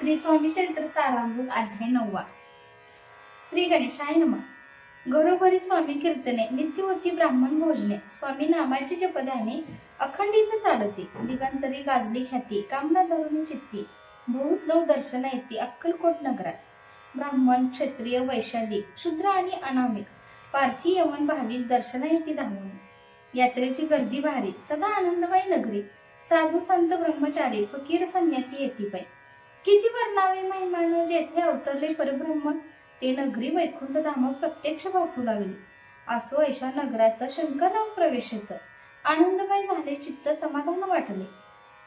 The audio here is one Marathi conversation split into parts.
श्री स्वामी चरित्र सारामृत अध्याय 9. श्री गणेशाय नमः. घरोघरी स्वामी कीर्तने, नित्य होती ब्राह्मण भोजने. स्वामी नामाची जपध्याने अखंडित चालती. दिगंतरी गाजली ख्याती, कामना धरुणी चित्ती. बहुत लोक दर्शना येती अक्कलकोट नगरात. ब्राह्मण, क्षत्रिय, वैशाली, शूद्र आणि अनामिक, पारसी, यवन, भाविक दर्शना येती धावून. यात्रेची गर्दी भारी, सदा आनंदमय नगरी. साधू संत ब्रह्मचारी, फकीर संन्यासी येती पै. किती वर्णावे महिमान जेथे अवतरले परब्रह्म. ते नगरी वैकुंठ धाम प्रत्यक्ष भासू लागली. असो ऐशा नगरात शंकरराव प्रवेश येत. आनंदमय झाले चित्त, समाधान वाटले.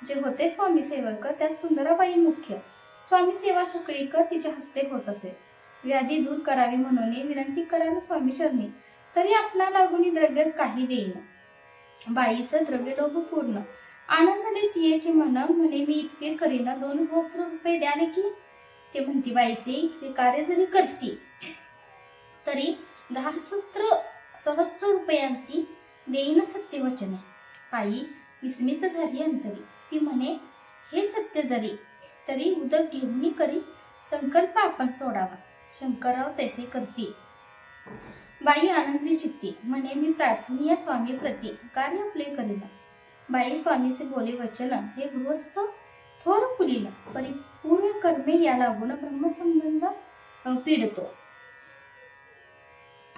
जे होते स्वामी सेवक त्यात सुंदराबाई मुख्य. स्वामी सेवा सगळी तिच्या हस्ते होत असे. व्याधी दूर करावी म्हणून विनंती करावी स्वामी चरणी, तरी आपणा लागून द्रव्य काही देईन. बाईस द्रव्य लोभ पूर्ण. आनंदले तियेची म्हणे मी इतके करीन, 2,000 रुपये द्याले की. ते म्हणती बाईसे इतके कार्य जरी करसी तरी 10,000 रुपयांची देईन सत्यवचने. बाई विस्मित झाली अंतरी. ती म्हणे हे सत्य जरी तरी उदक घेऊन करी संकल्प आपण सोडावा. शंकरराव तैसे करती. बाई आनंदली चित्ती. म्हणे मी प्रार्थनीय स्वामी प्रती कार्य आपले करीन. बाई स्वामीचे बोले वचन हे गृहस्थ थोर कुलीन. परिपूर्ण कर्मे या लागून ब्रह्मसंबंध पीडतो.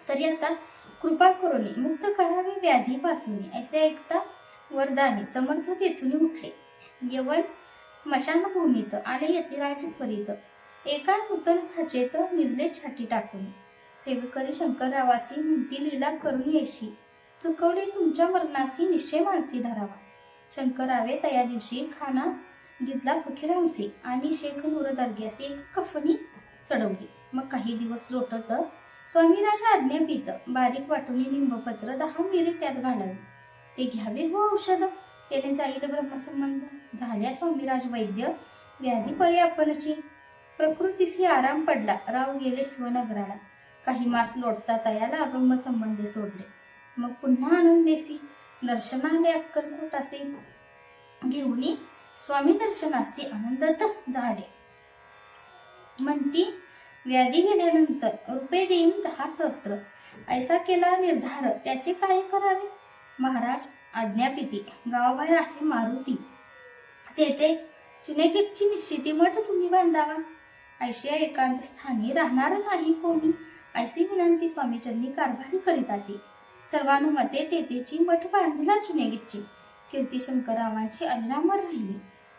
तरी आता कृपा करून मुक्त करावे व्याधीपासून. असे ऐकता वरदानी समर्थ तेथून उठले. यवन स्मशानभूमीत आले यतिराज त्वरित. एका नूतन खाचेत निजले छाती टाकून. सेवकरी शंकररावासी म्हणती लीला करून येशी. चुकवले तुमच्या मरणासी निश्चय मानसी धरावा. शंकरावे तया दिवशी खाना घेतला फकीरांसी आणि शेख नूर दर्ग्यासी एक कफनी चढवली. मग काही दिवस लोटत स्वामीराजा आज्ञापित. बारीक वाटून निंबपत्र 10 मिरी त्यात घालावे. ते घ्यावे हो औषध, त्याने जाईल ब्रह्मसंबंध. झाल्या स्वामीराज वैद्य व्याधी पळे आपणची. प्रकृतीसी आराम पडला, राव गेले स्वनगराला. काही मास लोटता तयाला ब्रह्मसंबंधी सोडले. मग पुन्हा आनंदेसी दर्शनाले अक्कलकोटासे. घेऊनी स्वामी दर्शनासी आनंदात झाले. म्हणती व्याधी गेल्यानंतर रुपये देईन 10,000. ऐसा केला निर्धार, त्याचे काय करावे. महाराज आज्ञापिती. गावाबाहेर आहे मारुती, तेथे चुनेगीतची निश्चिती मठ तुम्ही बांधावा. ऐशिया एकांत स्थानी राहणार नाही कोणी. ऐसी विनंती स्वामीचरणी कारभारी करीता ती. सर्वानुमते तेथेची मठ बांधला चुनेगीतची. कीर्ती शंकररावांची अजरामर राहिली.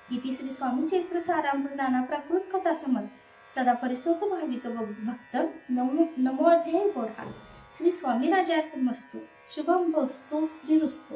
इति श्री स्वामी चरित्र सारामृत प्राकृत कथा समर्थ. सदा परिसोत भाविक भक्त. नमो अध्याय 9. श्री स्वामी राजार्पणमस्तु. शुभम भवस्तु. श्री रुस्तु.